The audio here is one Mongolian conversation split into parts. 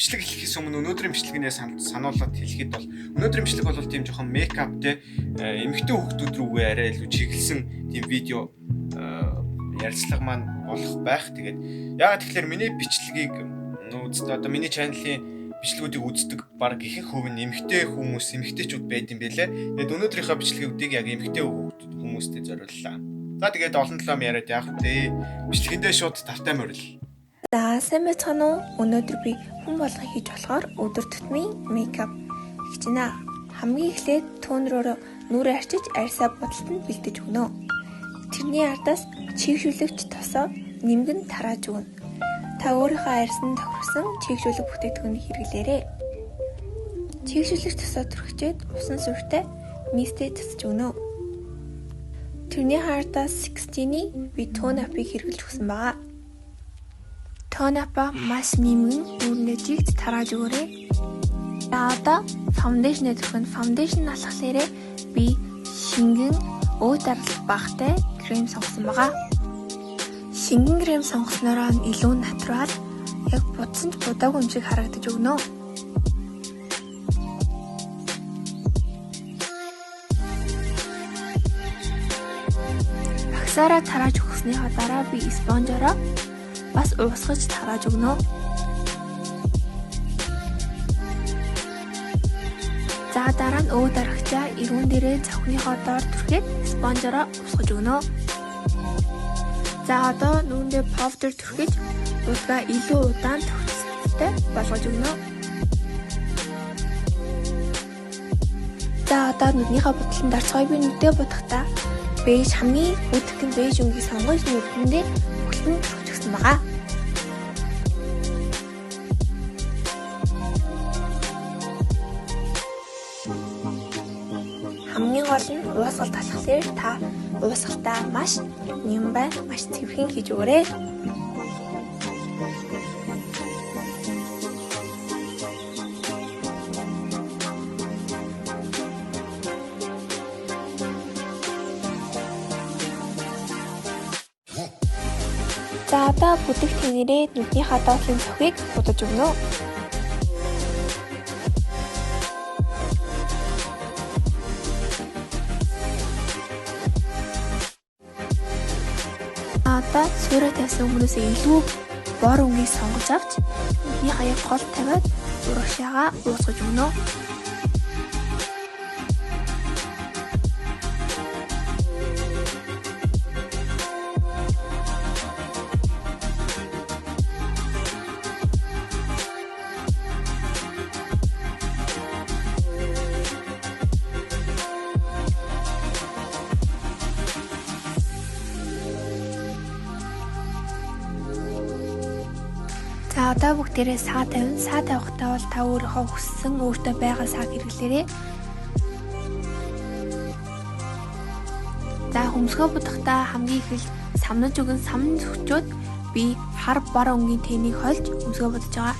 бичлэг эхлэхээс өмнө өнөөдрийн бичлэгнээ сануулгад хэлэхэд бол өнөөдрийн бичлэг бол тийм жоохон мейкаптэй эмэгтэй хүүхдүүд рүүгээ арай илүү чиглэсэн тийм видео ярилцлага маань болох байх. Тэгээд яагаад тэгэхээр миний бичлэгийг одоо миний чаналын бичлэгүүдийг үздэг баг ихэнх хувь нь эмэгтэй хүмүүс, эмэгтэйчүүд байд юм бэлээ. Тэгээд өнөөдрийнхөө бичлэгүүдийг яг эмэгтэй хүмүүстэй зориуллаа. За тэгээд олон талаам яриад яах вэ? Бичлэгэндээ шууд тавтай морил. За сайн байцгаана уу? Өнөөдөр би хүн болгон хийж болохоор өдөр тутмын мейкап хичнээн. Хамгийн эхлээд тонероор нүрээ арчиж арьсаа бодолтод бэлдэж өгнө. Тэрний ардаас чийгшүүлэгч тосоо нэмгэн тарааж өгнө. Та өөрийнхөө арьсанд тохирсон чийгшүүлэг бүтээгдэхүүнийг хэрэглээрэй. Чийгшүүлэгч тосоо түрхчээд усан сүртэй мистэй цацж өгнө. Тэрний ардаас 16-ний би тон апыг хэрэглэж өгсөн байгаа. Тон апа маш нэмгэн нүрнээ жигт тарааж өгөөрэй. За одоо фаундейшн төрхөнд фаундейшн алхахлаарэ би шингэн өө даралт багтай крем сонгосон байгаа. Шингэн крем сонгоснороо илүү натурал, яг будсан ч будаагүй юм шиг харагдаж өгнө. Багсаараа тарааж өгснөхийн дараа би спонжороо бас уусгаж тарааж өгнө. За дараа нь өө дарагчаа ирүүн дээрээ цавхныхоо доор түрхээд спонжороо усгаж өгнө. За одоо нүундээ повдер түрхэж дутгаа илүү удаан төгсөлттэй болгож өгнө. За одоо нүднийхээ бодлон дарцгой би нүдээ бодохдаа бэж хамгийн өдөртөн бэж өнгийг сонгож нүдэндээ бүхлэн түрхчихсэн байгаа. Хамгийн гол нь уусгалт талхлаар та уусгалтаа маш нямбай, маш цэвэрхэн хийж өгөөрэй. За одоо бүдэгт тэнэрээ нүднийхээ доотлын цохийг будаж өгнө. Одоо суурай тавьсан өмнөөс илүү бор өнгийг сонгож авч нүдний хаяг гол тавиад урагшаага уусгаж өгнө. За одоо бүгдээрээ саа тавина. Саа тавихтаа бол та өөрийнхөө хүссэн өөртөө байгаа сааг хэрэглээрэй. За хөмсгөө будахтаа хамгийн их самнаж өгөн самн зөвчөөд би хар бар өнгийн тэнийг хольж хөмсгөө будаж байгаа.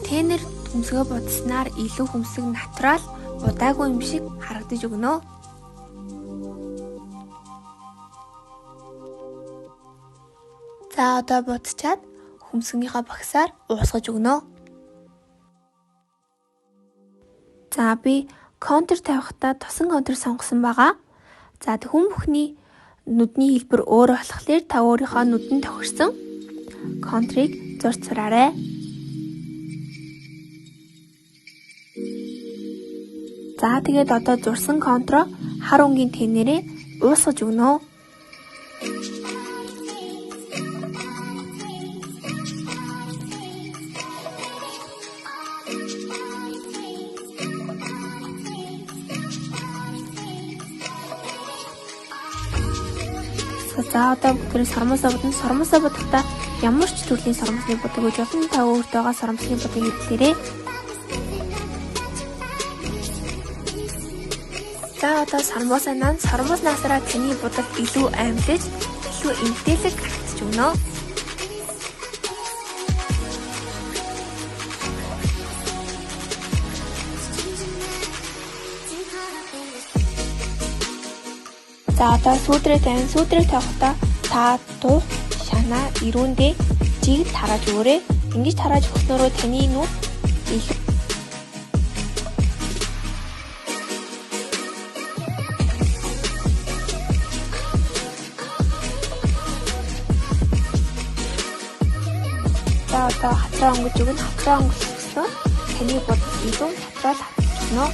Тэнэр хөмсгөө будснаар илүү хөмсг натурал удаагүй юм шиг харагдаж өгнө. За одоо будчаад хөмсгийнхаа багсаар уусгаж өгнө. За би контур тавихтаа тосон контур сонгосон байгаа. За хүн бүхний нүдний хэлбэр өөр болохоор та өөрийнхөө нүдэнд тохирсон контурыг зурж сураарай. За тэгээд одоо зурсан контуроо хар өнгийн тэнээрээ уусгаж өгнө. За одоо бүгд сормосоо бодохдоо ямар ч төрлийн сормосны бодог гэж болно. Та өөртөөгөө сормосны бодог хэлээрэй. За одоо сормоснасаараа таны бодол илүү аймлаж, илүү эмтэлэг харагдаж өгнө. За одоо сүүдрээ тавихтаа та дуух шанаа ирүүндээ жиг тарааж өгөөрэй. Ингэж тарааж өгснөөрөө таны нүд хийх. За одоо хатраа өнгөж өгнө. Хатраа өнгөсөн таны бодол илүү хатраа татчихно.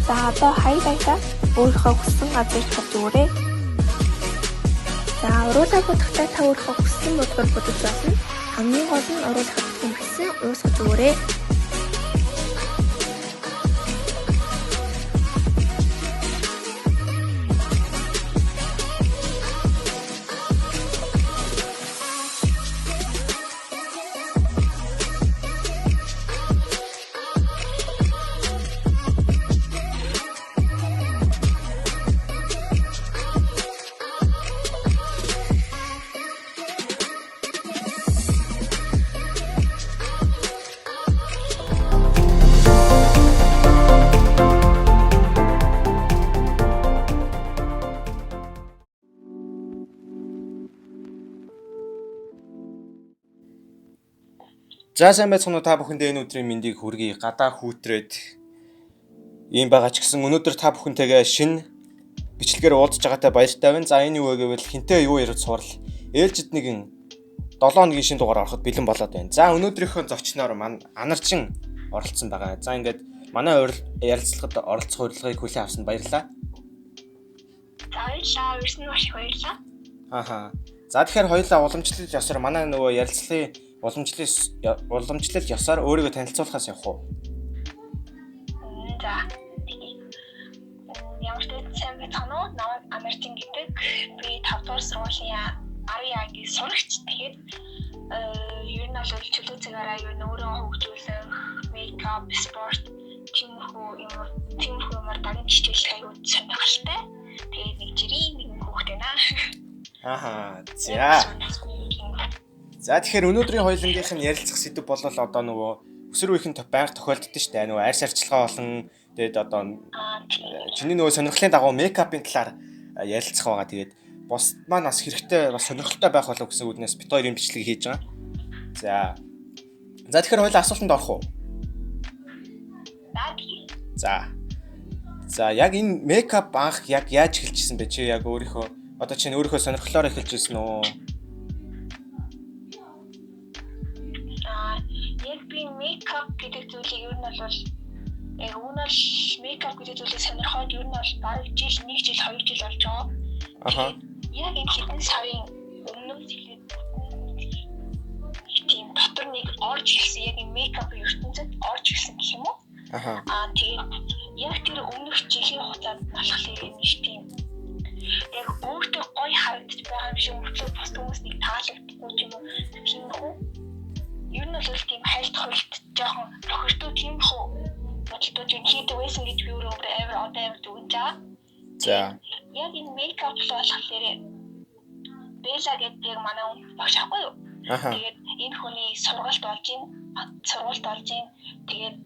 За одоо хайлайтаа өөрийнхөө хүссэн газар тавьж өгөөрэй. За уруулаа бодохдоо та өөрийнхөө хүссэн бодгоор бодож болно. Хамгийн гол нь уруулах юм гэсэн уусгаж өгөөрэй. За сайн байцгаана уу та бүхэндээ энэ өдрийн мэндийг хүргэе. Гадаа хүүтрээд ийм байгаа ч гэсэн өнөөдөр та бүхэнтэйгээ шинэ бичлэгээр уулзж байгаатай баяртай байна. За энэ юу вэ гэвэл хинтээ юу ярих сурал ээлжид нэгэн 7 хоногийн шинэ дугаар ороход бэлэн болоод байна. За өнөөдрийнхөө зочноор Анарчин оролцсон байгаа. За ингээд манай ярилцлагад оролцох урилгыг хүлээн авсанд баярлалаа. За ирсэн маш их баярлалаа. Ааха. За тэгэхээр хоёулаа уламжлал ёсоор манай нөгөө ярилцлагын уламжлал ёсоор өөрийгөө танилцуулахаас явах уу? За. Ямар ч сайн байцгаана уу? Намайг Анарчин гэдэг. Би 5 дугаар сургуулийн 10 ангийн сурагч. Тэгэхээр ер нь бол чөлөө цагаараа ер нь өөрөө хөгжүүлэх, мейкап, спорт, тиймэрхүү юмар даган хичээлэх аюул сонирхолтой. Тэгээд нэг жирийн нэг хүүхэд байна. Ааха. За тэгэхээр өнөөдрийн хоёулангийнх нь ярилцах сэдв бол одоо нөгөө өсвөр үеийн байнга тохиолддог шүү дээ. Нөгөө арьс арчилгаа болон тэгээд одоо чиний нөгөө сонирхлын дагуу мейкапын талаар ярилцах байгаа. Тэгээд бус маань бас хэрэгтэй бас сонирхолтой байх болов гэсэн үднээс бит хоёр юм бичлэг хийж байгаа. За тэгэхээр хоёул асуултанд орох уу? За яг энэ мейкап анх яг яаж эхэлжсэн бэ? Чи яг одоо чинь өөрийнхөө сонирхлоор эхэлжсэн үү? Мейкап гэдэг зүйлийг ер нь бол яг үүнээс мейкап гэдэг зүйлийг сонирхоод ер нь бол бараг 1 жил 2 жил болж байгаа. Аха. Яг энэ хэдэн сарын өмнөөс эхлээд тийм дотор нэг орж ирсэн яг энэ мейкапын ертөнцид орж ирсэн гэх юм уу? Аха. Тэгээд яг тэр өмнөх жилийн хугацаанд болохоор нэг тийм яг өөртөө гоё харагдаж байгаа юм шиг мөртлөө бус хүмүүсийг таалагдахгүй юм уу? Тийм үү? Ер нь бол тийм хайлт хойлт жоохон тохирдог тийм хөө бодлоо юм хийдэг байсан гэж би өөрөө амар дүгнэж байгаа. За. Яг энэ мейкап болохоор Бэла гэдэг яг манай багш ахгүй юу? Тэгээд энэ хүний сургалт болж байна. Тэгээд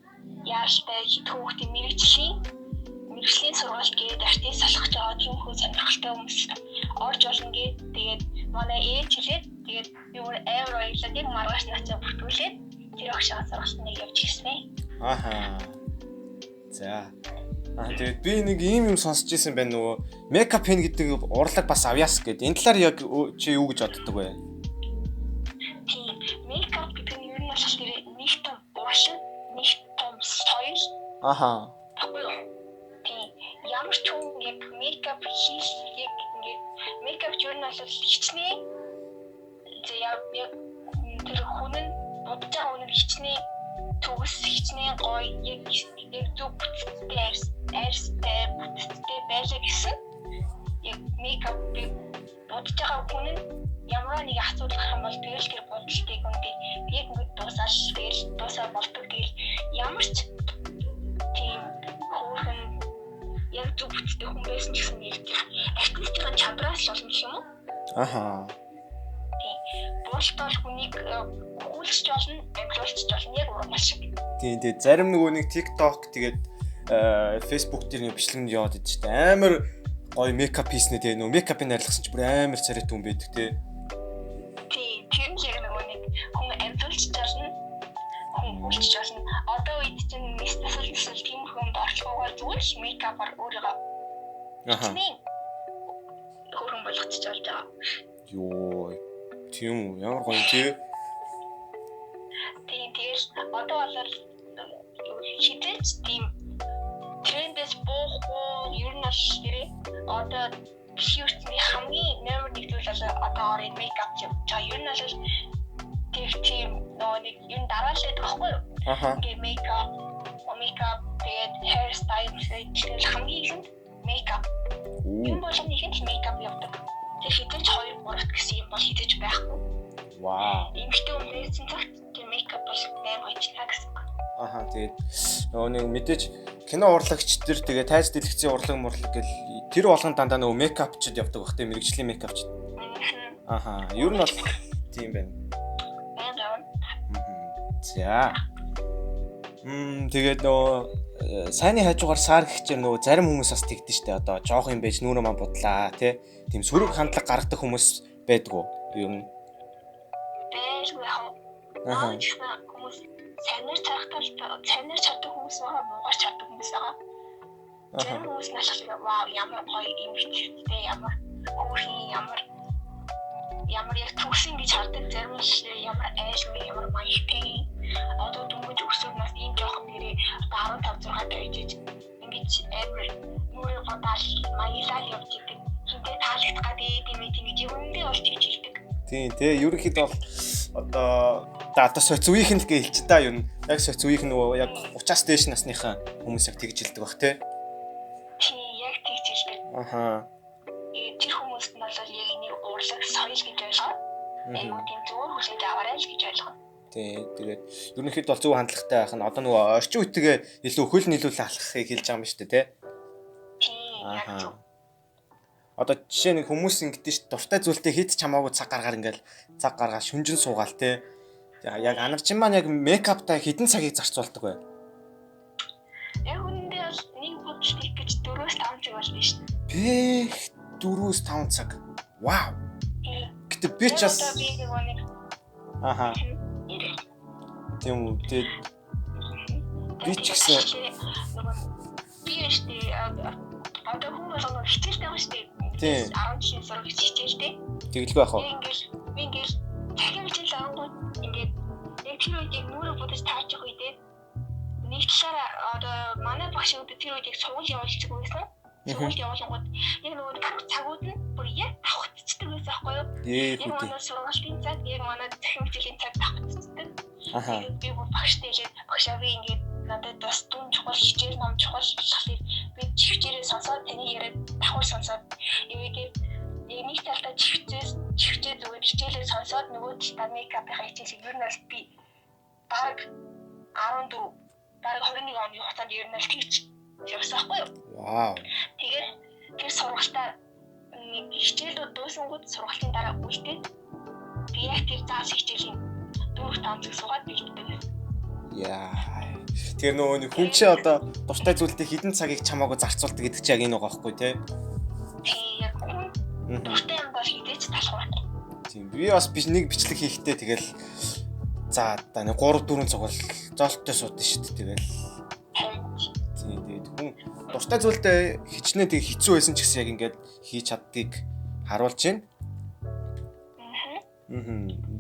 яалтай хит хүүхдийн мэрэгжлийн сургалт гээд артист салах гэж байгаа тийм хөө сонирхолтой хүмүүс орж болно гээд тэгээд манай ээж хэлээд тэгээд би өөр амар баярлалаа яг маргааш нацаа бүртгүүлээд тэр огшоо сургалтыг явж гиснэ. Аха. За. Тэгээд би нэг юм сонсч ирсэн байна нөгөө мейкап хэн гэдэг урлаг бас авьяас гэдэг. Энэ талаар яг чи юу гэж боддог вэ? Тийм мейкап гэдэг нь ер нь бол нэг том машин, нэг том соёл. Аха. Тийм ямар ч хүн яг мейкап хийх яг ингээд мейкап ер нь бол хичнээн яг тэр хүн нь бодож байгаа хүн нь хичнээн төгс хичнээн гоё яг зөв бүтцтэй арьстай бүтцтэй байлаа гэсэн яг мейкап бодож байгаа хүн нь ямар нэг асуудал гарах юм бол тэгэл тэр бодолтыг үнэхээр яг ингэ дуусаа болдог гэл ямар ч тийм хөөрхөн яг зөв бүтцтэй хүн байсан ч гэсэн нэг артистийн чадраас л болно гэх юм уу? Аха. Боолтол хүнийг хүүлж болно, амжилтж болно яг урам шиг. Тийм зарим нөгөө нэг TikTok тэгээд Facebook дээр нэг бичлэг нь яваад идэж та амар гоё мейкап хийснэ тэгээ нөгөө мейкапыг найрлахсан ч бүр амар царайт хүн байдаг те. Тийм тэр яг нөгөө нэг үйлчж болно. Одоо үед чинь эсвэл тийм хүнд орчлогоор зүгээр л мейкапаар өөрийгөө хөрөн болгочих болж байгаа. Йоо. Тийм үү? Ямар гоё тий. Тэгэл одоо бол хизээч тийм трендээс буухгүй ер нь бол тэрэ одоо фьючерний хамгийн номер 1 зүйл бол одоо энэ мейкап юм. За ер нь бол тийм нэг юм дараалал байхгүй юу? Ингээ мейкап тэгээд hair style тэгэл хамгийн ихэнд мейкап. Юм болгоны ихэнд мейкап явдаг. Тэгээд хизээч 2-3 гэсэн юм бол хизээч байхгүй. Вау. Эмэгтэй хүмүүс цагт тийм мейкап бол амар гоё гэсэн. Тэгээд нэг мэдээж кино урлагч тэр тэгээ тайз дэлгэцийн урлаг гэл тэр болгон дандаа нөгөө мейкапчд явдаг бах тийм мэрэгжлийн мейкапчд. Ер нь бол тийм байна. За. Тэгээд нөгөө сайнны хажуугаар сар гихчээр нөгөө зарим хүмүүс бас тэгдэж штэ одоо жоох юм байж нүрэ ман будлаа тий. Тийм сөрөг хандлага гаргадаг хүмүүс байдгүй ер нь. Хүмүүс сайнаар чаддаг хүмүүс байгаа, муугар чаддаг хүмүүс байгаа. Тэр хүмүүс наашаа вау ямар гоё юм бэ? Ямар хөөрхөн ямар яг төгсөн гэж хардаг зарим нь ямар айшгүй ямар маягтай. Одоо дүнгийн өсвөрнөөс ийм жоохон нэрээ 15 6 тавьж ингэж амар нүрэ бодал маялал явж идэг. Хинтээ таалагдах гэдэг юм ингэж юмдээ болж идэг. Тийм тий ерөнхийдөө бол одоо соц үеийнх нь л гэлч та юу яг соц үеийнх нөгөө яг 30-аас дээш насныхаа хүмүүс яг тэгж хэлдэг бах тий. Яг тэгж хэлдэг. Тэр хүмүүст нь бол яг нэг урлаг соёл гэж ойлгоо. Нэг тийм зөвөр хүлээж аваарай л гэж ойлгоо. Тий тэгээд ерөнхийдөө бол зөв хандлагатай байх нь одоо нөгөө орчин үетэйгээ илүү хөл нийлүүлээ алхахыг хэлж байгаа юм шүү дээ тий. Одоо жишээ нэг хүмүүс ингэдэж ш дуртай зүйлтэй хэд ч хамаагүй цаг гаргаад шүнжин суугаал те. Яг анарчин маань яг мейкаптай хэдэн цагийг зарцуулдаг вэ? Яг үндэ бол нэг бүжиг гэж 4-5 цаг болно ш. 4-5 цаг. Вау. Гэтэ би ч бас Тийм үү. Би ч гэсэн би штэ одоо хүмүүс нөгөө хичээлтэй байгаа штэ. 10 жилийн сурах хичээлтэй. Тэгэлгүй яах вэ? Ингээл дахин хичээл авангууд ингээд яг тэр үед нүрэ бодож таарчих үедээ нэг талаараа одоо манай багш үүд тэр үед сургууль явуулчих байсан. Сургууль явуулангууд яг нөгөө цагууд нь бүр яг давхцдаг байсан байхгүй юу? Яг манай сургуулийн цаг, яг манай дахин хичээлийн цаг давхцдаг. Би багштай хэлээд багшаа би ингээд надад бас дүн чухал хичээл ном чухал болохоор би чивчээрээ сонсоод таны яриад давхар сонсоод ивэгээ нэг талдаа чивчээ зүгээр хичээлээ сонсоод нөгөө талдаа мейкапын хичээлийг ер нь бол би баг 14 баг 21 оны хугацаанд ер нь л тэгж явсан байхгүй юу? Вау. Тэгээд тэр сургалтаа нэг хичээлүүд дуусангууд сургалтын дараа үлдээд би яг тэр заас хичээлийн 4-5 цаг суугаад бэлддэг. Яа. Тэр нөгөө хүн чи одоо дуртай зүйлтэй хідэн цагийг чамаагүй зарцуулдаг гэдэг чи яг энэ байгаа байхгүй тий? Яг дуртай юм бол хідээч талах байна. Тийм. Би бас нэг бичлэг хийхдээ тэгэл за одоо нэг 3-4 цаг бол зоолттой суудсан шүү дээ тэгэл. Тийм тэгээд хүн дуртай зүйлтэй хичнээн тэг хэцүү байсан ч гэсэн яг ингээд хийж чаддгийг харуулж байна.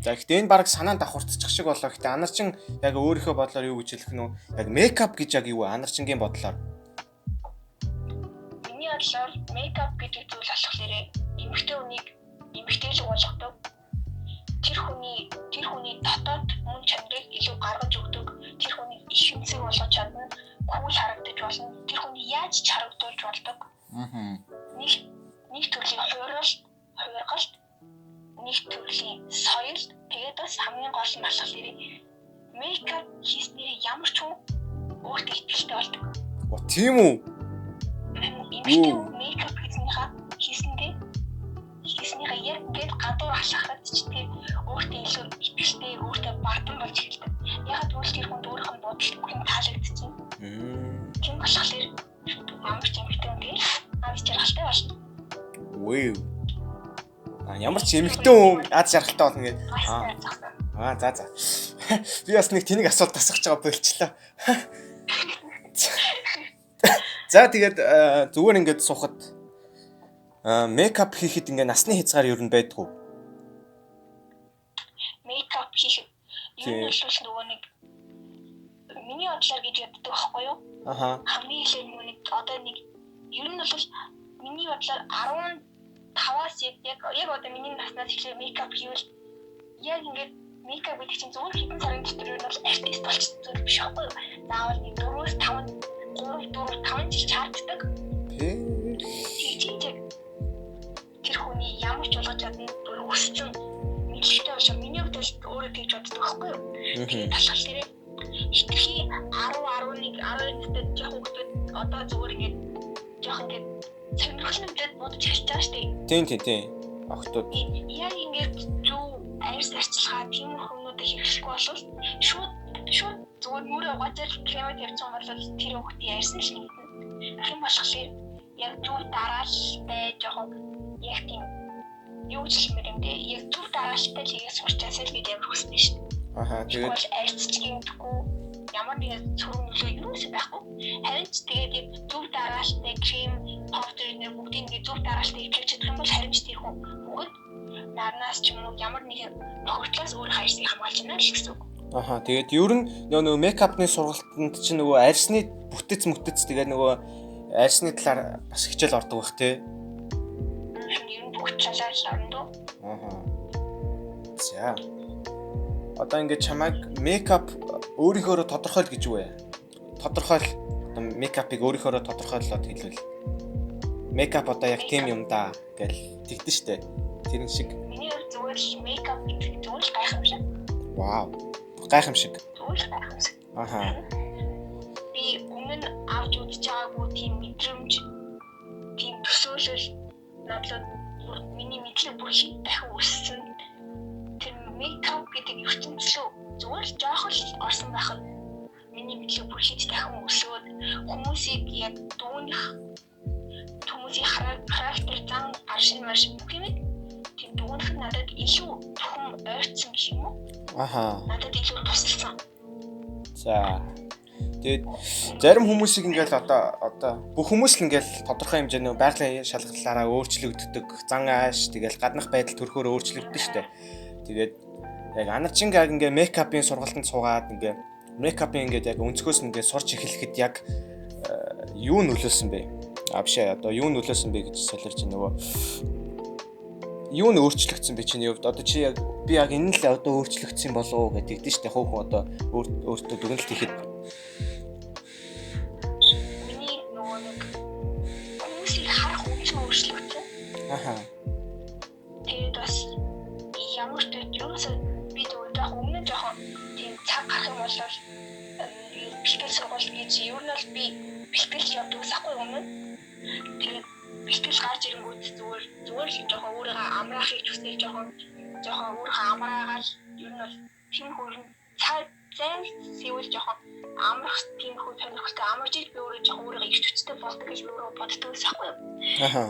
За гэхдээ энэ баг санаанд давхурцчих шиг болоо. Гэхдээ анарчин яг өөрийнхөө бодлоор юу гэж хэлэх нь вэ? Яг мейкап гэж яг юу вэ? Анарчингийн бодлоор. Миний бодлоор мейкап гэдэг зүйл болохоор эмэгтэй хүнийг эмэгтэй л болгодог. Тэр хүний дотоод мөн чанарыг илүү гаргаж өгдөг. Тэр хүний их хэмцэг болгож чадна. Кул харагдаж болно. Тэр хүний яаж ч харагдуулж болдог. Нэг төрлийн хуургалт нэг төрлийн соёл тэгээд бас хамгийн гол нь болохоор мейкап хийснээр ямар ч хүн өөртөө итгэлтэй болдог. Тийм үү? Эмэгтэй мейкап хийснээр яг ингээд гадуур алхахад ч тийм өөртөө илүү итгэлтэй өөртөө бардам болж эхэлдэг. Яг тэгвэл тэр хүнд өөрийнх нь бодол бүхэн таалагдчихэв. Тийм болохоор ямар ч эмэгтэй хүн гээл аз жаргалтай болно. Вэв. Ямар ч эмэгтэй хүн аз жаргалтай болно гэдэг. За. Би бас нэг тэнийг асуулт асууж байгаа болчлоо. За тэгээд зүгээр ингээд суухад мейкап хийхэд ингээд насны хязгаар юу байдгүй. Мейкап хийх юм бол нөгөө нэг миний бодлоор гэж яддаг байхгүй юу? Аха. Хамгийн ихэнх нэг одоо нэг ер нь бол миний бодлоор 15-аас яг одоо миний наснаас эхлээд мейкап хийвэл яг ингээд мейкап гэдэг чинь зөвхөн хэдэн сарын дотор юу бол артист болчихсон биш байхгүй юу? Заавал нэг 4-5 жил чаарддаг. Тэр хүний ямар ч болгож чадна бүр өссөн мэдлэгтэй болж миний хувьд өөрөө тэгж боддог байхгүй юу? Тэгээд талхал тэрэ хитрхи 10-11 12-д жоохон хүүхдүүд одоо зүгээр ингээд жоохон ингээд сонирхолтой бодож эхэлж байгаа шүү дээ. Тийм. Охтууд. Яг ингээд зөв арьс арчилгаа тийм хүмүүдийг хийхгүй болвол шууд зүгээр мөрөө угаажал крем тавьсан бол тэр хүүхдийн арьс нь шингэнэ. Ахин болохоор яг зөв дараалалтай жоохон яг тийм юу ч юм юм дээ. Яг зөв дараалалтай хийгээс сурчаасаа л гэж амар хүссэн шүү дээ. Аха тэгээд арьсчгиймдэггүй ямар нэгэн цөрөн нөлөө юусэн байхгүй. Харин ч тэгээд яг зөв дараалалтай крем, повдер нэр бүгдийг ингээд зөв дараалалтай хийж чадах юм бол харин ч тэр хүн бүгд нарнаас ч юм уу ямар нэгэн тохиолдлоос өөр хайрсыг хамгаалж байна л гэсэн үг. Аха тэгээд ер нь нөгөө мейкапны сургалтанд чинь нөгөө арьсны бүтэц тэгээд нөгөө арьсны талаар бас хичээл ордог байх тий. Ер нь бүх талаар орно. Аха. За. Одоо ингээд чамайг мейкап өөрийнхөө тодорхойл гэж юу вэ? Тодорхойл мейкапыг өөрийнхөө тодорхойлоод хэлвэл. Мейкап одоо яг тийм юм да гэж тэгдэж штэ. Тэрэн шиг. Миний зүгээр мейкап гэдэг зүгээр гайхамшиг. Вау. Гайхамшиг. Зүгээр гайхамшиг. Аха. Би өмнө авч үзэж байгаагүй тийм мэдрэмж, тийм төсөөлөл надад миний мэдлэг бүр хит дахин өссөн. Тэр мейкап гэдэг ертөнцийн зүгээр л жоох л орсон байхад миний мэдлэг бүр хит дахин өсөөд хүмүүсийг яг дүүнэх хүмүүсийн характер зан аршин маш бүх юм тийм дүүнэх надад илүү бүхэн ойрцсон гэх юм уу? Аха. Надад илүү тусалсан. За. Тэгээд зарим хүмүүсийг ингээл одоо бүх хүмүүс л ингээл тодорхой хэмжээний байгалийн шалгалтлаараа өөрчлөгддөг, зан ааш тэгэл гаднах байдал төрхөөр өөрчлөгддөг штэ. Тэгээд яг Анарчингаа ингээ мейкапын сургалтанд суугаад ингээ мейкапын ингээ яг өнцгөөс ингээ сурч эхлэхэд яг юу нөлөөлсөн бэ? Биш одоо юу нөлөөлсөн бэ гэж солирч нөгөө юу н өөрчлөгдсөн бэ чиний хувьд? Одоо чи яг би яг энэ л одоо өөрчлөгдсөн болов уу гэдэг дээ штэ. Хөөхөн одоо өөртөө дүгнэлт хийхэд миний нөгөө нэг хүмүүсийг харах үйл өөрчлөгдсөн. Аха. Тэгээд бас ямар ч юусаа би зөвхөн өмнө жоохон тийм цаг гарах юм бол бэлтгэл сургууль гэж ер нь бол би бэлтгэл явдаг усахгүй өмнө. Тэгээд бэлтгэл гарч ирэнгүүт зүгээр л жоохон өөрийгөө амраахыг хүсэж жоохон өөрийгөө амраагаад ер нь бол тийм хөрөн цаа зэн сэвэл жоохон амрах тийм хөө сонирхолтой амарч ил би өөрийгөө их хүчтэй болдог гэж өөрөө боддог усахгүй. Аха.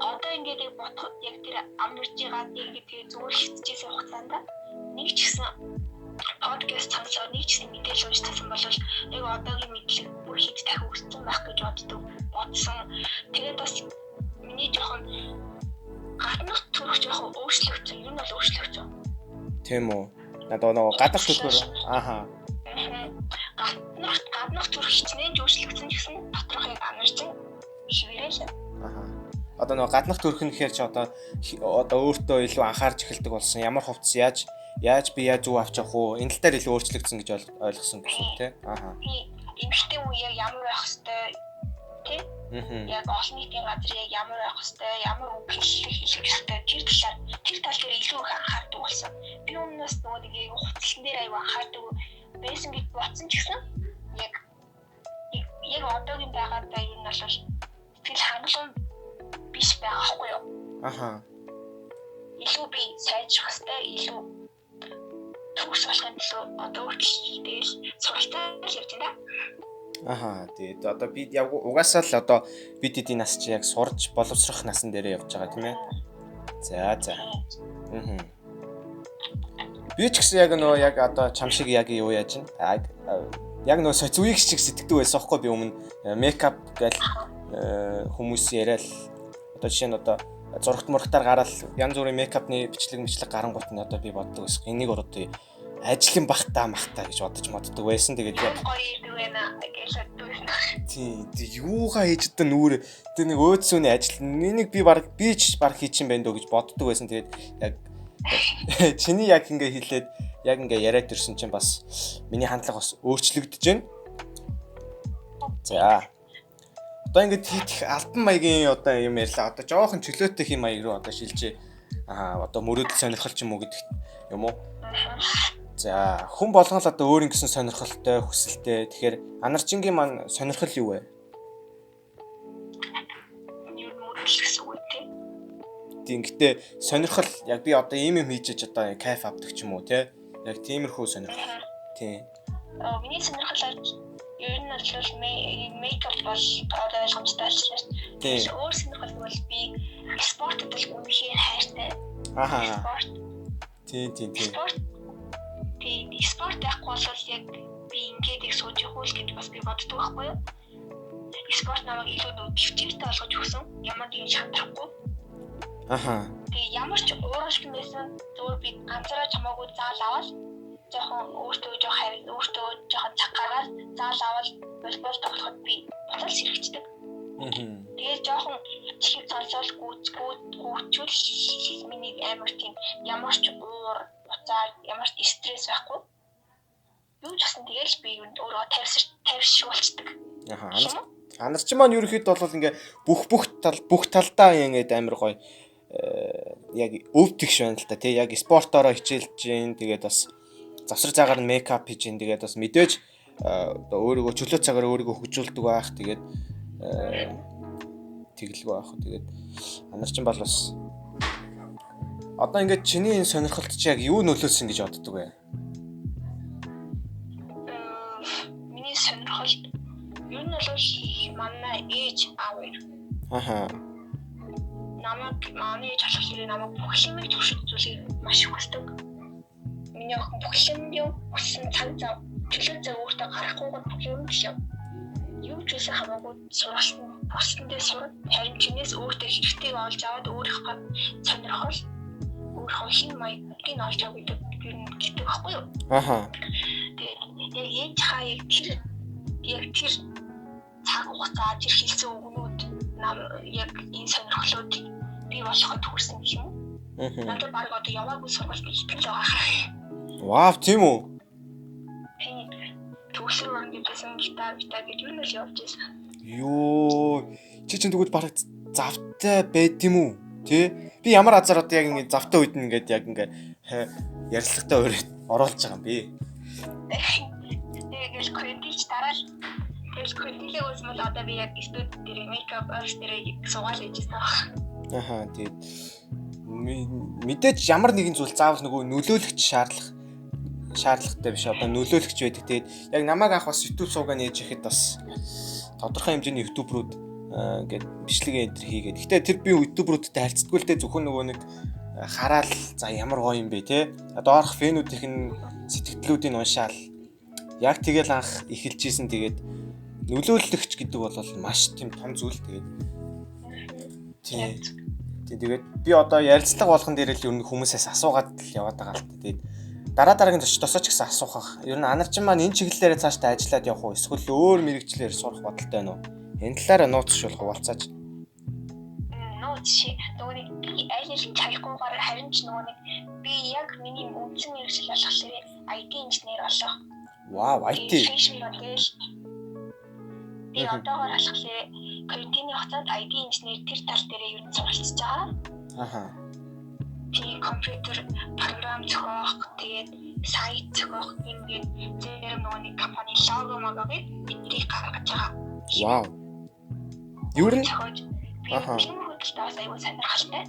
Одоо ингээд бодоход яг тэр амарч байгаа тэгээд зүгээр хитчихсэн хугацаанд нэг ч гэсэн подкаст сонсоод нэг ч гэсэн мэдээлэл уншсан бол яг одоогийн мэдлэг бүр хэд дахин өссөн байх гэж бодсон. Тэгээд бас миний жоохон гаднах төрөх жоохон өөрчлөгдсөн. Юу нь бол өөрчлөгдсөн. Тийм үү? Надад нөгөө гаднах төрхөөр ааха. Гаднах төрөх хичнээн өөрчлөгдсөн гэсэн доторх яг анарчин шивэрэл. Ааха. Одоо нөгөө гаднах төрх нь гэхээр чи одоо өөртөө илүү анхаарч эхэлдэг болсон. Ямар хувцас яаж би зөв авч явах уу? Энэ тал дээр илүү өөрчлөгдсөн гэж ойлгосон гэсэн тий. Ааха. Эмэгтэй үе ямар байх хэвтэй тий? Яг олон нийтийн газар яг ямар байх хэвтэй, ямар үг хэлэх хэвтэй тэр тал дээр илүү их анхаардаг болсон. Би өмнөөс нөгөө нэг хувцсан дээр аяа анхаардаг байсан гэж бодсон ч гэсэн яг одоогийн байгаадаа юу нь бол сэтгэл хангалуун биш байгаа хгүй юу? Аха. Илүү би сайжрах хэвтэй, илүү төгс болохын төлөө одоо үргэлжлүүлээд суралцаа явж байна. Аха. Тэгээд одоо би яг угаасаа л одоо бид эдийн нас чи яг сурж боловсрох насан дээр явж байгаа тийм ээ. За. Би ч гэсэн яг нөө яг одоо чам шиг яг юу яаж ин яг нөө зүйх шиг сэтгэдэг байсан аахгүй би өмнө мейкап гэл хүмүүс яриад одоо жишээ нь одоо зурагт мурагтаар гараад янз бүрийн мейкапны бичлэг гарангуут нь одоо би боддог байсан. Энийг одоо ажлын бахтаа махтаа гэж бодож моддог байсан. Тэгээд гоё ирдэг байна гэж боддог байсан. Тийм юугаа хийж одоо нүүр тэр нэг өөдсөний ажил энийг би ч баг хийчих юм байна дөө гэж боддог байсан. Тэгээд яг чиний яг ингээ хэлээд яг ингээ яриад ирсэн чинь бас миний хандлага бас өөрчлөгдөж байна. За. Одоо ингээд хийх альбан маягийн одоо юм ярьлаа. Одоо жоохон чөлөөтэй хэм маяг руу одоо шилжээ. Одоо мөрөөдөл сонирхол ч юм уу гэдэг юм уу? За, хүн болгон л одоо өөр ингэсэн сонирхолтой, хүсэлтэй. Тэгэхээр Анарчингийн маань сонирхол юу вэ? Юу мөрөдөл гэсэн үг тийм. Тэгэхдээ сонирхол яг би одоо ийм юм хийж одоо кайф авдаг ч юм уу те? Яг тиймэрхүү сонирхол. Тийм. Миний сонирхолоор ер нь бол мейкап бол одоо ойлгомжтой болчихсон. Тэгээд өөр сонирхол бол би спортод бол үнэхээр хайртай. Спорт. Тийм. Спорт байхгүй бол яг би ингээд их сууж явах үл гэж бас би боддог байхгүй юу? Спорт намайг илүү дэвтэртэй болгож өгсөн. Ямар нэгэн шаардлагагүй. Тэгээ ямар ч ууралт байсан зөвөр би ганцаараа чамаагүй заал аваад жоохон өөртөө жоохон цаг гаргаад заал аваад волейбол тоглоход би буцаад сэрхждэг. Тэгээ жоохон чихийг сонсоод гүйцүүл миний амар тийм ямар ч уур буцаад ямар ч стресс байхгүй. Юу ч гэсэн тэгэл би өөрөө тавьшруулцдаг. Анарчин маань ерөөхдөө бол ингээ бүх талдаа ингээд амар гоё яг өвдөгш байна л та тий яг спортороо хичээлж гин тэгээд бас завсар цагаар нь мейкап хийж гин тэгээд бас мэдээж одоо өөрийгөө чөлөө цагаар өөрийгөө хөгжүүлдэг байх тэгээд тэглэг байх. Тэгээд Анарчин бол бас одоо ингээд чиний энэ сонирхолт чи яг юу нөлөөлсөн гэж боддог вэ? Миний сонирхол ер нь бол манай ээж аав. Манай ээж болох хэрэг намайг бүх юмыг төвшөлтүүлэх маш их хүсдэг. Миний охин бүх юм хүссэн цаг зав чөлөө цаг өөртөө гарахгүйгээр бүх юм биш юм. Юу ч үсэн хамаагүй сургалтын бусдандээ сурах харин чинээс өөртөө хэрэгтэй олж аваад өөрийнхөө сонирхол өөрийнхөө хин маягыг олж авах гэдэг юм гэдэг байхгүй юу? Тэгээд ээж хаа яг тэр цаг хугацаа тэр хэлсэн үгнүүд яг энэ сонирхлууд бий болоход хүрсэн юм. Надад баг одоо яваагүй сургууль би итгэл байгаа. Вау, тийм үү? Төгсөр орнгийсэн гитар гэж юу нэл явж байсан. Йоо, чи чинь тэгвэл баг завтай байд юм уу? Тэ? Би ямар азар одоо яг ингэ завтай үед ингээд яг ингэ ярилцлагатай оруулж байгаа юм би. Тэгээд кредитч дараал. Тэгээд кредитлээ үзмэл одоо би яг студ дээр мейкап арт дээр суугаал хийжсэн. Тэгээд мэдээж ямар нэгэн зүйл заавал нөгөө нөлөөлөгч шаардлагатай биш одоо нөлөөлөгч байдаг. Тэгээд яг намайг авах бас YouTube суугаа нээж ихэд бас тодорхой хэмжээний YouTube-рууд ингээд бичлэг энтер хийгээд. Гэтэ тэр би YouTube-руудтай харьцдаггүй л дээ зөвхөн нөгөө нэг хараал за ямар гоё юм бэ те. Доорх фэнүүдийн сэтгэлдлүүдийг уншаал. Яг тэгэл анх эхэлж ийсэн тэгээд нөлөөлөгч гэдэг бол маш тийм том зүйл тэгээд. Тэгээд би одоо ярилцлага болгон дээр л ер нь хүмүүсээс асуугаад л яваад байгаа л та. Тэгээд дараагийн тосооч гэсэн асуух ах. Ер нь Анарчин маань энэ чиглэлээр цаашдаа ажиллаад явах уу? Эсвэл өөр мэрэгчлэр сурах бодолтой байна уу? Энэ талаараа нууц шуулах хуваалцаач. Нууц чи нөгөө нэг би аль аль чаггүйгээр харин ч нөгөө нэг би яг миний үндсэн мэрэгчл болохоор IT инженер болох. Вау, IT. Би одоогоор болохоор карантины хугацаанд IT инженер тэр тал дээр ер нь суралцж байгаа. Би компьютер програм зохиох, тэгээд сайт зохиох ингээд зэрэг нэг компани лого магыг бидний гаргаж байгаа. Вау. Ер нь тийм хөдөлтөөс аюул сонирхолтой.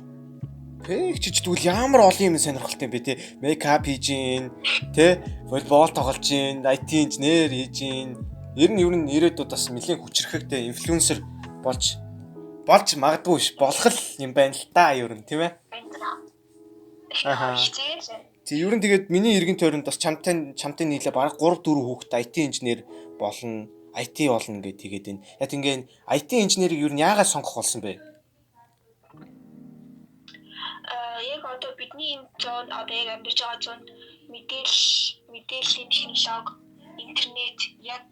Чиж тэгвэл ямар олон юм сонирхолтой юм бэ те? Мейкап хийж гин, те? Волейбол тоглож гин, IT инженер хийж гин. Ер нь ирээдүйд бас нэлийн хүчрэхэгтэй инфлюенсер болж магадгүй ш болох юм байна л та ер нь тийм ээ. Тэг ер нь тэгээд миний эргэн тойронд бас чамтай нийлээ бараг 3 4 хүүхэд IT инженер болно, IT болно гэж тэгээд байна. Яг ингээд IT инженерийг ер нь яагаад сонгох болсон бэ? Яг одоо бидний энэ зон одоо яг амьдарч байгаа зонд мэдээллийн технологи, интернет яг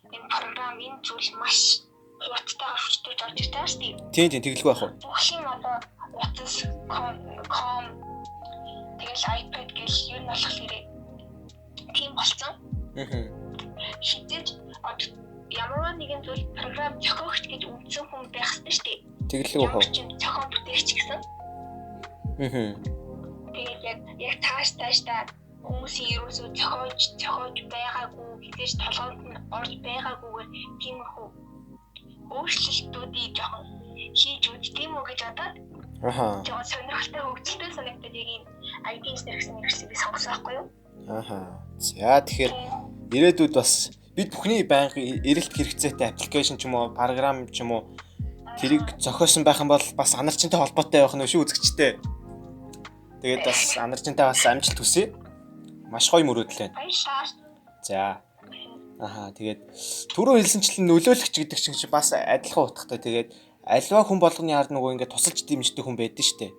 энэ програм энэ зүйл маш хурдтай хөгжиж орж ирж байгаа шүү дээ. Тийм тэгэлгүй байх уу? Бүх юм одоо утас, ком тэгэл iPad гэл юу болох хэрэг тийм болсон. Хизээж ямар нэгэн зүйл програм зохиогч гэж үндсэн хүн байх хэрэгтэй шүү дээ. Тэгэлгүй байх уу? Зохион бүтээгч гэсэн. Тэгээд яг тааштай хүмүүсийн ерөөсөө зохиож байгаагүй хизээж толгойд нь орж байгаагүйгээр тиймэрхүү өөрчлөлтүүдийг жоохон хийж үзтiim үү гэж бодоод жоохон сонирхолтой хөгжилтэй санагдаад яг энэ IT инженер гэсэн нэрсийг сонгосон байхгүй юу? За тэгэхээр ирээдүйд бас бид бүхний байнгын эрэлт хэрэгцээтэй аппликейшн ч юм уу, програм ч юм уу тэрийг зохиосон байх юм бол бас анарчинтай холбоотой байх нь шүү үзэгчтэй. Тэгээд бас анарчинтай бас амжилт хүсье. Маш гоё мөрөөдөл байна. За. Тэгээд түрүү хэлсэнчлэн нөлөөлөгч гэдэг чинь бас адилхан утгатай. Тэгээд альва хүн болгоны ард нөгөө ингээд тусалж дэмждэг хүн байдаг шүү дээ.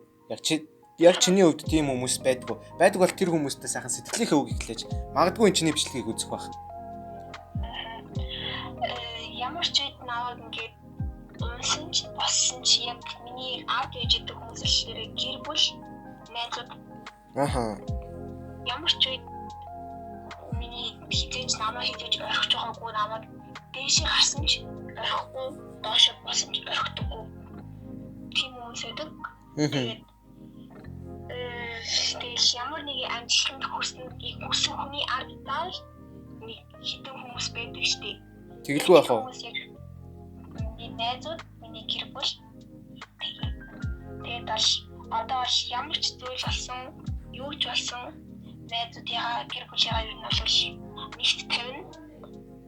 Яг чиний хувьд тийм хүмүүс байдгүй. Байдаг бол тэр хүмүүстэй сайхан сэтгэлийнхээ үг эхлэж магадгүй энэ чиний бичлэгийг үзэх байх. Ямар ч үед наваг ингээд унсан ч болсон ч яг миний ард ээж гэдэг хүмүүс л гэр бүл найзууд. Ямар ч үед миний хизээж намайг хизээж орхиж байгаагүй намайг дээшээ гарсан ч орхихгүй доошоо босон ч орхидоггүй. Тийм хүмүүс байдаг. Тэгээд ямар нэг амжилтанд хүссэн хүний ардаа нэг хитэн хүмүүс байдаг шүү дээ. Тэгэлгүй байх уу? Миний найзууд, миний гэр бүл. Тэгээд одоо ямар ч зүйл болсон, юу ч болсон найзуудынхаа гэр бүлийнхаа ер нь бол нэгт тавина.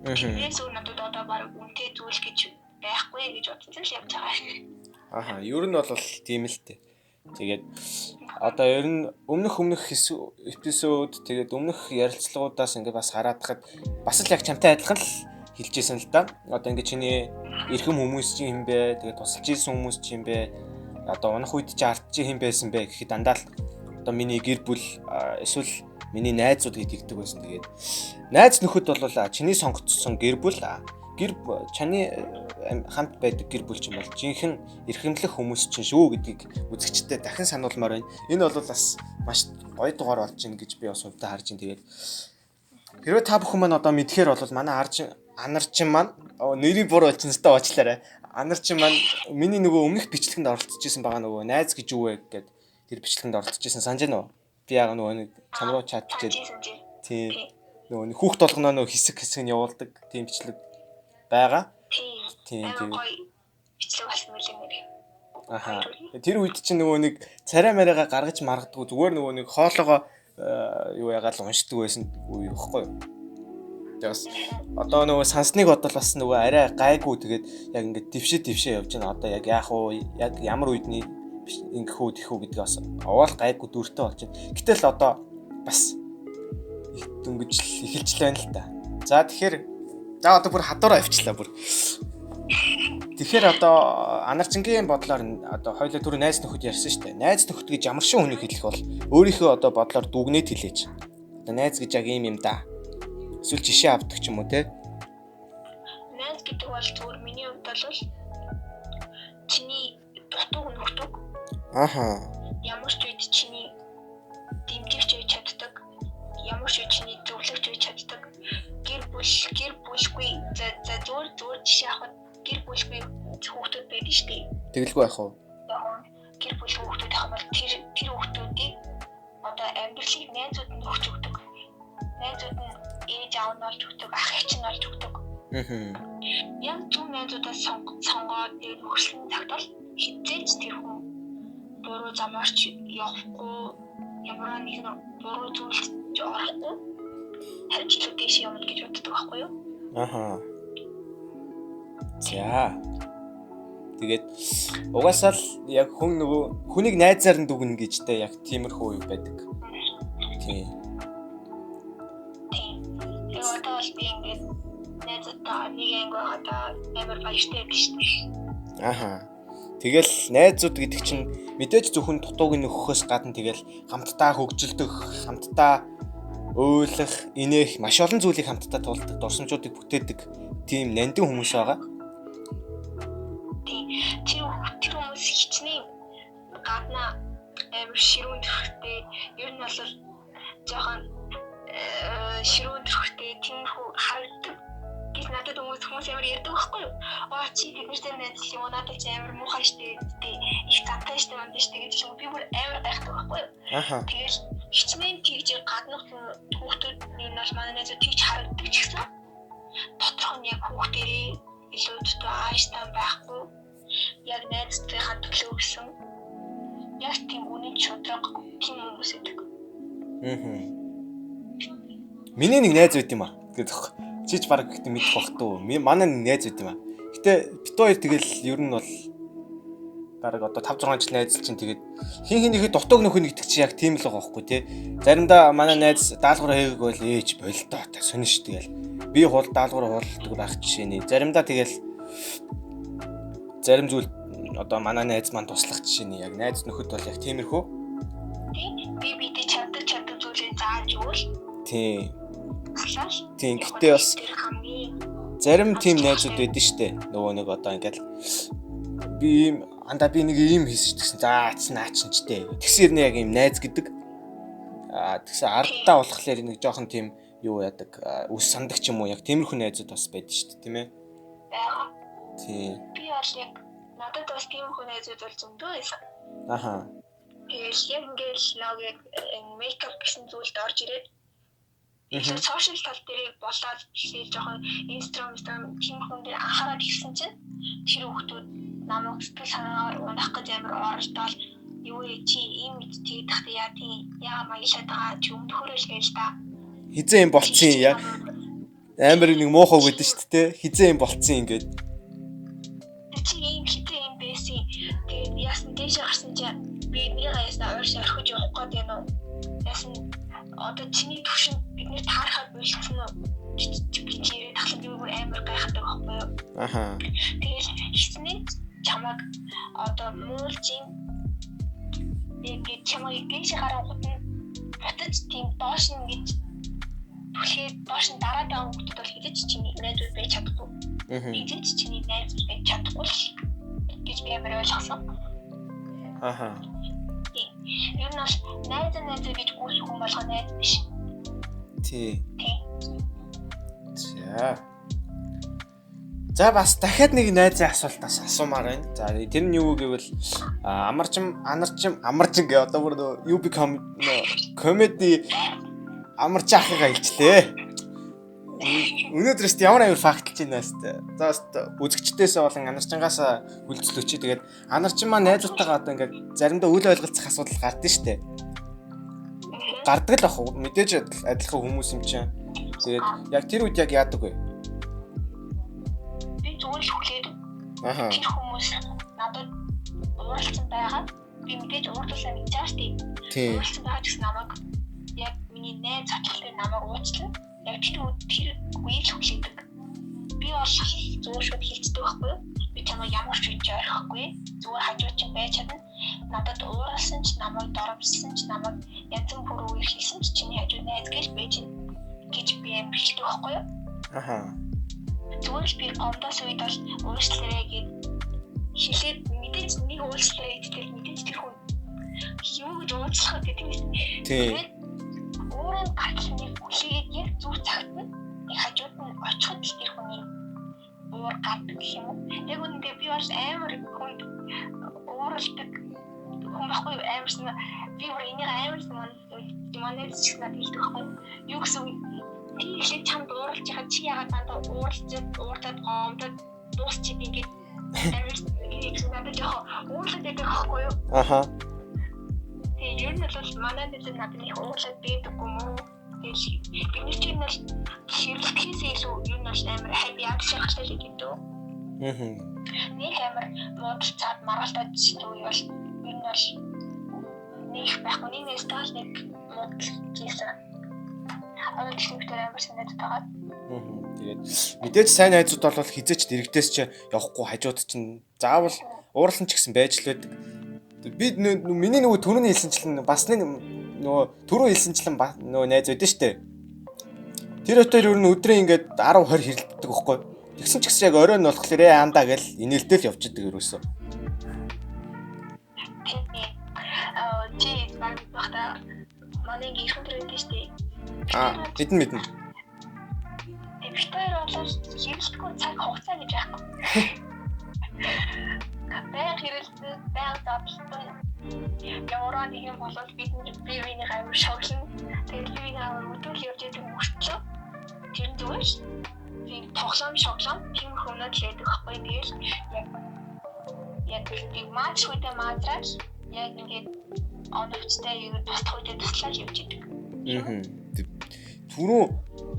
Тэрээс өөр надад одоо баг үнэтэй зүйл гэж байхгүй гэж бодсон л явж байгаа. Ер нь бол тийм л дээ. Тэгээд одоо ер нь өмнөх эпизод тэгээд өмнөх ярилцлагуудаас ингээд бас хараад хахад бас л яг чамтай адилхан л хэлжсэн л да. Одоо ингээд чиний эрхэм хүмүүс чинь юм бэ? Тэгээд тусалж ийсэн хүмүүс чинь юм бэ? Одоо унах үед чи ардч юм байсан бэ гэхэд дандаа л одоо миний гэр бүл эсвэл миний найзууд гэдэгдэг байсан. Тэгээд найз нөхөд бол чиний сонгоцсон гэр бүл чаны хамт байдаг гэр бүл чинь бол жинхэнэ эрхэмлэх хүмүүс чинь шүү гэдгийг үзэгчтэй дахин сануулмаар байна. Энэ бол бас маш гоё дугаар болж байна гэж би бас хувьдаа харж байна. Тэгээд хэрвээ та бүхэн маань одоо мэдхээр бол манай анарчин маань нэрийг буруу болчихсон сте уучлаарай. Анарчин маань миний нөгөө өмнөх бичлэгэнд оролцож исэн байгаа нөгөө найз гэж юу вэ гэд тэр бичлэгэнд оролцож исэн санаж байна уу? Би яг нөгөө нэг чамруу чат гэж тийм нөгөө хүүхд толгоноо нөгөө хэсэг нь явуулдаг тийм бичлэг байгаа. Тийм бичлэг болсон мөлий нэр. Тэр үед чинь нөгөө нэг царай мариага гаргаж маргадгүй зүгээр нөгөө нэг хоолоогоо юу ягаал уншдаг байсан үе ихгүй юу? Тэгээс одоо нөгөө сансныг бодвол бас нөгөө арай гайгүй тэгээд яг ингээд твшээ явж байна. Одоо яг яах вэ? Яг ямар үедний ингэх үү тийх үү гэдэг бас овоол гайгүй дүртэй болж байна. Гэтэл одоо бас дөнгөж эхэлж байна л та. За тэгэхээр одоо бүр хадуур авчлаа бүр. Тэгэхээр одоо анарчингийн бодлоор одоо хоёулаа түрүү найз нөхөд ярьсан шүү дээ. Найз нөхөд гэж ямар шин хүнийг хэлэх бол өөрийнхөө одоо бодлоор дүгнээд хэлээч. Одоо найз гэж яг юм да. Эсвэл жишээ авдаг ч юм уу те. Найз гэдэг бол зүгээр миний хувьд бол чиний дутуу нөхдөг. Ямар ч үед чиний дэмжигч байж чаддаг. Ямар ч үед чиний зөвлөгч байж чаддаг. Гэр бүлгүй за зөөр жишээ авахад гэр бүлгүй хүүхдүүд байдаг шүү дээ. Тэгэлгүй байх уу? Гэр бүл хүүхдүүд авах бол тэр хүүхдүүдийг одоо амьдралыг найзууд нь өгч өгдөг. Найзууд нь ээж аав нь олж өгдөг, ах эгч нь олж өгдөг. Яг зөв найзуудаас сонгоод нөхөрсөн цагт бол хизээж тэр хүн буруу замаарч явахгүй, ямар нэгэн буруу зүйлд орохгүй. Харин ч илүү дэше юм гэж боддог байхгүй юу? За. Тэгээд угаасаа л яг хүнийг найзаар нь дүгнэ гэжтэй яг тиймэрхүү юу байдаг. Тийм. Тэгээ одоо бол би ингээд найзтайгаа нэг анги байгаадаа амар баяртай байдаг шүү дээ. Аха. Тэгэл найзууд гэдэг чинь мэдээж зөвхөн дутууг нөхөхөөс гадна тэгэл хамтдаа хөгжилдөх, хамтдаа өөлөх, инех маш олон зүйлийг хамтдаа туулдаг, дурсамжуудыг бүтээдэг тийм нандин хүмүүс байгаа. Тэр хүмүүс хичнээн гадна амар ширүүн төрхтэй ер нь бол жоохон ширүүн төрхтэй тиймэрхүү харагддаг. Гэвч надад хүмүүс амар ярьдаг байхгүй юу? Аа чи тэднэртэй найзлах юм надад ч амар муухай штэ их цантай штэ манд штэ гэж би бүр амар гайхдаг байхгүй юу? Аха. Тэгээд хичнээн тийж гаднах хүүхдүүд нь бол манай найзууд тийж харагддаг ч гэсэн доторх нь яг хүүхдэрээ илүү дутуу ааштай байхгүй. Яг найзтайгаа төлөө гэсэн яг тийм үнэн чудраг тийм хүмүүс байдаг. Миний нэг найз байт юм аа. Тэгээд чиж баг гэдэг мэдэх бах туу. Манай найз байт юм аа. Гэтэ бит хоёр тэгэл ер нь бол бараг одоо 5 6 жил найзлж чинь тэгээд хин хинийхээ дутууг нөхөн гэдэг чи яг тийм л байгаа байхгүй тий. Заримдаа манай найз даалгавар хийгээг бол ээж болтоо та сонин ш тэгэл. Би хул даалгавар хуулдаг байх жишээний. Заримдаа тэгэл зарим зүйл одоо манай найз маань туслах жишээний яг найз нөхөд бол яг тиймэрхүү. Би бидээ чаддаг зүйлээ зааж өгвөл. Тийм. Гэтээ бас зарим тийм найзууд байдэн штэ. Нөгөө нэг одоо ингээл би нэг ийм хийсэн гэсэн. За наач ч дээ. Тэгсэр нэг яг ийм найз гэдэг. Тэгсэн ардтаа болохоор нэг жоохон тийм юу яадаг үс сандаг ч юм уу яг тиймэрхүү найзууд бас байдаг штэ тийм ээ. Бага. Тийм. Би бол яг надад бас тиймэрхүү найзууд бол зөндөө байсан. Аха. Яг ингээл логик мейкап гэсэн зүйлд орж ирээд илүү сошиал тал дээр болоод тэгээд жоохон инстаграм тиймэрхүү дээр анхаарал ирсэн чинь тэр хүмүүс намайг сэтгэл санаагаар унах гэж амар оролдоод юу чи ийм мэдтэй тахтай яа тийм яа маялаад байгаа ч юм төхөрөл гээл та. Хизээ юм болцсон яг амар нэг муухай гэдэг шүү дээ. Хизээ юм болцсон ингээд. Чи ийм хизээ юм байсан. Тэгээд яасан дэше гарсан чи би нэрээ яасан орхиж явах гээд байна уу? Яасан одоо чиний төвшин бидний таарахад болчихсон уу? Би чи талхан би бүр амар гайхдаг байхгүй юу? Аха. Тэгээд хичнээн чамаг одоо муулжин би чамайг гээш харангууд нь бутаж тийм доош нь гэж түлхээд доош нь дараад байгаа хүмүүс бол хизэж чиний найзууд байж чадахгүй. Хизэж чиний найзууд байж чадахгүй гэж би амар ойлгосон. Аха. Ер нь найз гэж гүйсэх хүн болгоо найз биш. Тий. За бас дахиад нэг найзын асуултаас асуумаар байна. За тэр нь юу гэвэл амарчин гэ одоо бүр UB comedy амарч ахыгаа илчлээ. Өнөөдрөөс ямар аюул фактч байна сте. За үзэгчдээс болон анарчингаас хүлцлөөч. Тэгээд анарчин маань найзуудтайгаа одоо ингээд заримдаа үл ойлголцох асуудал гардаг штэ. Гардаг л ах мэдээж адилхан хүмүүс юм чинь. Тэгээд яг тэр үед яг яадаг вэ? Би зүгээр л хүлээд. Аха. Тэр хүмүүс надад ууралсан байгаа. Би мэдээж уурлуулсан гэж байгаа штэ. Ууралсан байгаа гэсэн намайг яг миний найз очихлын намайг уучлаа. Яг тэр үеийг хүлээдэг. Би бол зүгээр шууд хэлцдэг байхгүй юу? Би чамайг ямар ч үеч ойрхгүй. Зүгээр хажууд чинь байж чадна. Надад ууралсан ч намайг доромжсон ч намайг янз бүр үеэр хийсэн ч чиний хажууд найз гэж байж гэж би юм хэлдэг байхгүй юу? Аха. Зүгээр л би гомдоос үед бол уучлаарай гэж хэлээд мэдээж нэг уучлаарай гэдэг мэдээж тэр хүн юу гэж уучлах гэдэг юм. Тэгээд өөрөө гацны хүлээгээд яг зүг цагт нь хажууд нь очиход тэр хүний уур гадаг юм. Яг үүндээ би бас амар хүнд ууралдаг хүн байхгүй амарсан би өөр энийг амарсан манай ч надад хэлдэг байхгүй юу гэсэн тийм их чамд ууралж байгаа чи яагаад дандаа уурдаад гомдод дуусчих ингээд амарсан энийг надад яг уурлаад байдаг байхгүй юу. Аха. Тэгээд ер нь бол манай дэд надад их уурлаад байдаг юм уу. Тэгээд би чинь л шилжихээс илүү ер нь амар хайп яах шахалтай гэдэг. Мм. Нэг амар мод цаад маргалдаад зүйл бол ер нь бол нэг байхгүй нэг стал нэг мод хийсэн. Тэгтээ амар санаад байгаа. Тэгээд мэдээж сайн найзууд бол хизээч дэрэгдээс ч явахгүй хажууд чинь заавал уурлан ч гэсэн байж л байдаг. Би миний нөгөө түрүүний хэлсэнчлэн бас нэг нөгөө түрүү хэлсэнчлэн нөгөө найз байдсан шүү дээ. Тэр өтөр ер нь өдрийн ингээд 10 20 хэрэлддэг байхгүй. Тэгсэн ч гэсэн яг оройн нь болохоор аандаа гэл инээлтэл явж идэг ерөөсөө. Чи багтаа манай гişүн төрөйдөө шүү дээ. Мэдэн. Битээр болоод хэрэглэхгүй цаг хугацаа гэж яахгүй. Баяр хэрэглээ, баяр задлан яваа нэг юм болоод бидний биеийн гавь шоглон тэгээд биеийн гавь өдөрл явж байгаа мөртлөө тэр зүгээр тийм тоглоом шоглоом тийм хүмүүд лээдэг байхгүй. Тэгэл яг тийм матч үедээ мадрал яг ингээд оновчтой юу тусдах үедээ туслаад явж идэг. Түрүү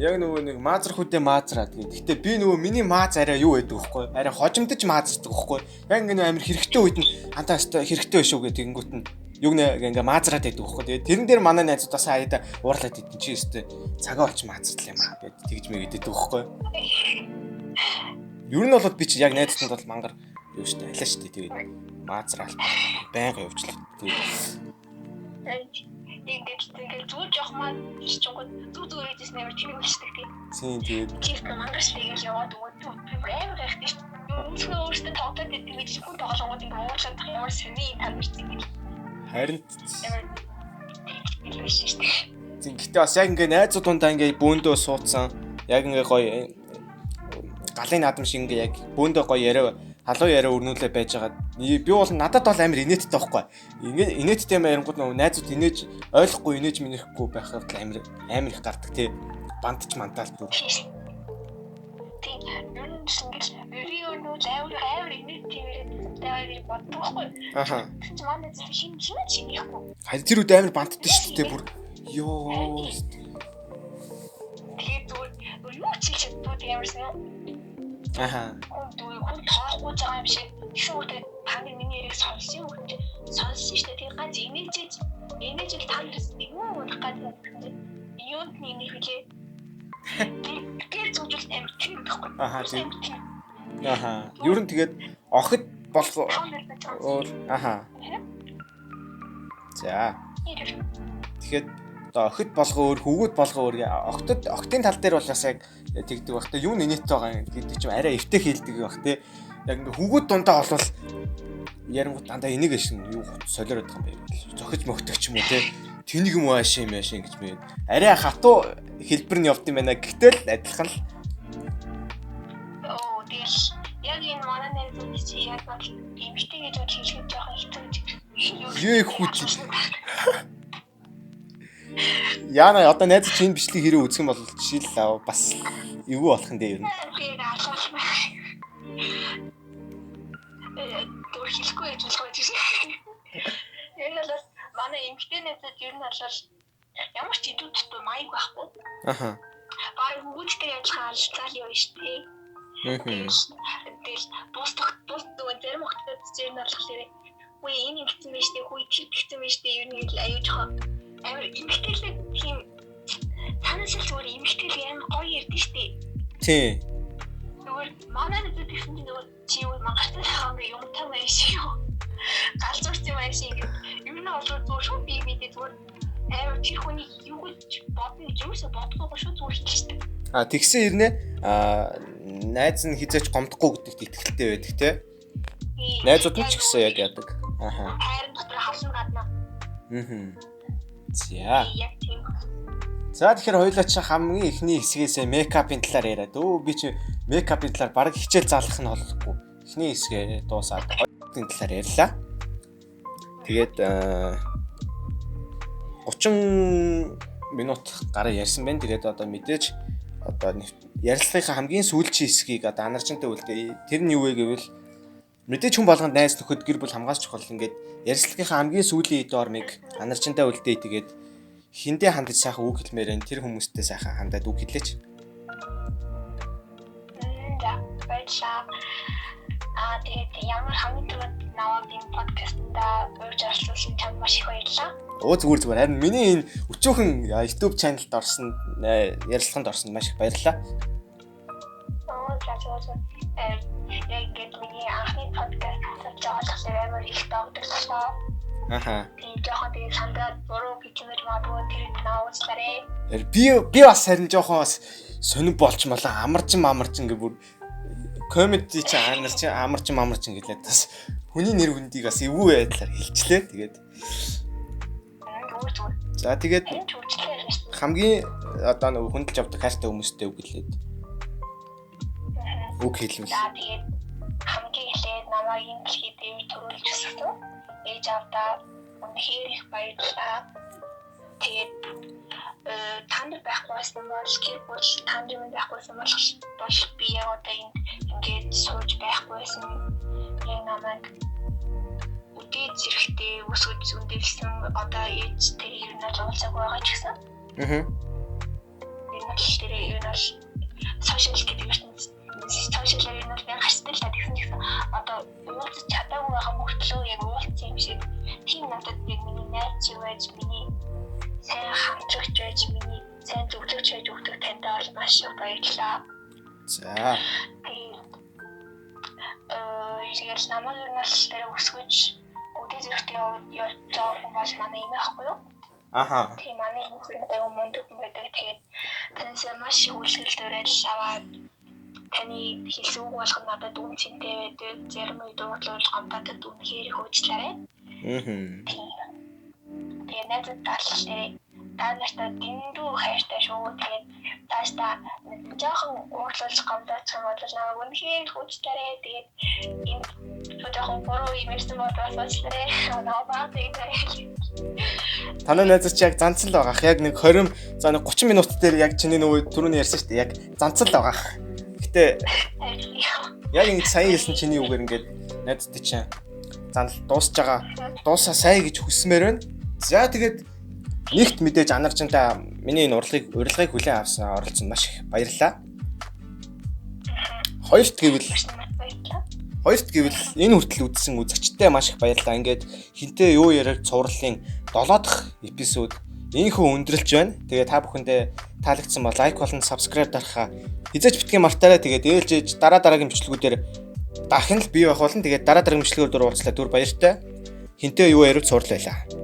яг нөгөө нэг маазрах үедээ маазраад гэдэг. Гэтэ би нөгөө миний мааз арай юу байдаг вэхгүй. Арай хожимдож маазардаг вэхгүй. Яг ингээ амар хэрэгтэй үед нь хантаа өстой хэрэгтэй биш үү гэдэг тэнгуут нь юг ингээ маазраад байдаг вэхгүй. Тэгээд тэрэн дээр манай найзуудаас хаяада уурлаад идэв чи өстой цагаа олж маазарлаа юм аа гэд тэгж мэгэдэдэг вэхгүй. Ер нь бол би чи яг найзтанд бол мангар юу штэ алаа штэ тэгээд маазраал байнга явуулж тэгээд ингээд зүгээр жоох маань чингод зүгээр хийсэн амар тийм үлчдэг тийм. Тэгээд чист мангаш тэгээд яваад өгөөд амар гайхдаг шүү. Үнэхээр өөртөө тоглоод байдаг гэж хүн тоглоомод ингээд уурлах ямар сони таньдсан гэж. Харин гэхдээ бас яг ингээд найзууд дундаа ингээд бөөндөө суудсан яг ингээд гоё галын наадам шиг ингээд яг бөөндөө гоё яриа халуун яриа өрнүүлээ байж байгаа. Би бол надад бол амар инээдтэй байхгүй. Ингээд инээдтэй юм ярингууд нөгөө найзууд инээж ойлгохгүй инээж минэхгүй байхад амар их гардаг тий. Бандч мантаал бүр. Тийм. Ер нь single видео нөө амар инээдтэй дайвар боддоггүй. Аха. Тэгж манай хин чинийхгүй. Харин тэр үед амар бандтай шүү дээ бүр. Йоо. Тэгээд зүгээр юу ч хийж чаддгүй ямарсан. Аха. Хүн тоохгүй байгаа юм шиг. Тэгсэн үедээ таны миний яриг сонсон шүү дээ. Тэгээд ганц инээж та нараас нэг юм унах гэдэг. Юунд нэг хүлээ. Тэгээд зүгжүүл амар тийм байхгүй. Аха. Ер нь тэгээд охид болох аха. За. Тэгэхээр одоо охид болгоо өөр хөвгүүд болгоо өөр октын тал дээр бол бас яг тэгдэг баг та юу нэнэт байгаа гэдэг чинь арай эвтэй хийлдэг баг те яг ингээ хөвгүүд дундаа болвол ярингууд дандаа энийг шин юу солиороод байгаа юм байна зохиж мөгтөг ч юм уу те тэнийг юм аашаа гэж би арай хатуу хэлбэр нь явд юм байна гэтэл адилхан л тэгэл яг энэ манай найзууд чи яг эмхтэй гэж хэлэх жоохон хэцүү хүч Яна одоо найз чинь бичлэг хэрэг үзэх юм бол жишээл бас эвгүй болох юм дээ ер нь. Гэр хэлэхгүй гэж болох байх тийм. Энэ бол манай эмэгтэй найзууд ер нь бол ямар ч идэв дотор маяг байхгүй. Аха. Бараг хүүхдтэй ажиллагаа алцаал явна шүү дээ. Тэгэл бус нөгөө зарим хүүхдүүд ер нь болохоор үгүй энэ ингэсэн байж дээ, хүү тэгсэн байж дээ ер нь аюу жоохон амар эмэгтэйлээ тийм танаас л зүгээр эмэгтэйлээ амар гоё ярдэ шүү дээ. Тий. Зүгээр манай нэгэд гэсэн чинь нөгөө чи юу мангастай хаан юмтай байх шиг юу. Галзуурч юм шиг юм. Ер нь бол зүгээр шүү би мэдээ зүгээр амар чи хүний юу гэж бодно гэж юусаа бодохгүй шүү зүгээр хэлчихдэг. Тэгсэн ирнэ найз нь хизээч гомдохгүй гэдэгт итгэлтэй байдаг те. Найзууд нь ч гэсэн яг яадаг. Аха. Хайрын дотор хавсан гадна. За тэгэхээр хоёулаа чи хамгийн ихний хэсгээс мейкапын талаар яриад. Би чи мейкапын талаар бараг хичээл заалах нь болохгүй. Эхний хэсгээ дуусаад хоёулын талаар ярьлаа. Тэгээд 30 минут гараа ярьсан байна. Тэгээд одоо мэдээж одоо ярилцлагынхаа хамгийн сүүлчийн хэсгийг одоо анарчинтай үлдээ. Тэр нь юу вэ гэвэл мэдээж хүн болгонд найз нөхөд гэр бүл хамгаалж чухал ингээд ярилцлагынхаа хамгийн сүүлийн дормыг анарчинтай үлдээ. Тэгээд хиндэ хандаж сайхан үг хэлмээр энэ тэр хүмүүстэй сайхан хандаад үг хэлээч. Тэгээд ямар хамгийн түрүүнд наваад энэ подкастнда урьж оролцуулсан чамд маш их баярлалаа. Оо зүгээр. Харин миний энэ өчөөхөн YouTube channelд орсон ярилцлаганд орсонд маш их баярлалаа. Яг ингээд миний анхны подкаст хийж байгаа амар их дагуулсан. Аха. Тийм жоохон тэгээд сандаад буруу бичмээр магадгүй тэр наавчлаарэ. Би бас харин жоохон бас сонир болч малаа амарчин ингээ бүр комеди чи амарчин гэлээ бас хүний нэр хүндийг бас эвгүй байдлаар хэлчлээ. Тэгээд за тэгээд хамгийн одоо нэг хүндэлж авдаг хайртай хүмүүстэй үг хэлээд. Үг хэлвэл. За тэгээд хамгийн эхлээд намайг энэ дэлхийд төрүүлж өсгсөн. Ээж авдаа үнэхээр их баярлалаа. Тэгээд танд байхгүй байсан бол гэр бүл танд юм байхгүйсэн бол би яг одоо ингээд сууж байхгүйсэн. Яг намайг үдээ зэрэгтэй өсгөж зөндөлсөн одоо ээжтэй ер нь уулзаг байгаа ч гэсэн. Энэ л тэр ер нь сошиал гэдэг юм. Сошиалаар ер нь хаштай л гэсэн одоо уулзах чадаагүй байгаа мөртлөө яг уулзсан юм шиг тийм надад яг миний найз байж миний сайн хамтрагч байж миний сайн зөвлөгч байж өгдөг танд бол маш их баярлалаа. За. Тэгээд намайг ер нь л тэр өсгөж үдээ зэрэгтэй явж байгаа хүмүүс бол манай юм аахгүй юу? Аха. Тийм манай хүмүүстэй өмнөд байдаг. Тэгээд танаас маш их үйлчлэлээр аваад таны хэлсэн үг болгоно надад үнцэнтэй байдаг. Зарим үед дуудлал гомдоод үнэхээр их уучлаарай. Тэгээд надад талтай та нартай дэндүү хайртай шүү. Тэгээд тааштай жоохон уучлалж гомдооч юм бол намайг үнэхээр их уучлаарай. Тэгээд энэ жоохон буруу юм ярьсан бол бас уучлаарай. Наваа тэгээд танай найзч яг занцсан л байгаах. Яг нэг 20 за нэг 30 минут дээр яг чиний нөгөө түрүүний ярьсан шүү дээ. Яг занцсан л байгаах. Гэтэ яг ингэ сайн хэлсэн чиний үгээр ингээд найзтай чинь занал дуусж байгаа. Дуусаа сая гэж хүсмээр байна. За тэгээд нэгт мэдээж анарчантай миний энэ урилгыг хүлээн авсан оролцсон маш их баярлалаа. Хоёрт гэвэл энэ хүртэл үзсэн үзэгчтэй маш их баярлалаа. Ингээд хинтээ юу яриаг цувралын 7 дахь эпизод энэхүү өндөрлж байна. Тэгээ та бүхэндээ таалагдсан бол лайк болон subscribe дарахаа хизээч битгий мартаарай. Тэгээд ээлжээж дараагийн бичлэгүүдээр дахин л бий байх болно. Тэгээд дараагийн бичлэгүүд dur уулзлаа. Түр баяртай. Хинтээ юу яриаг цуврал байлаа.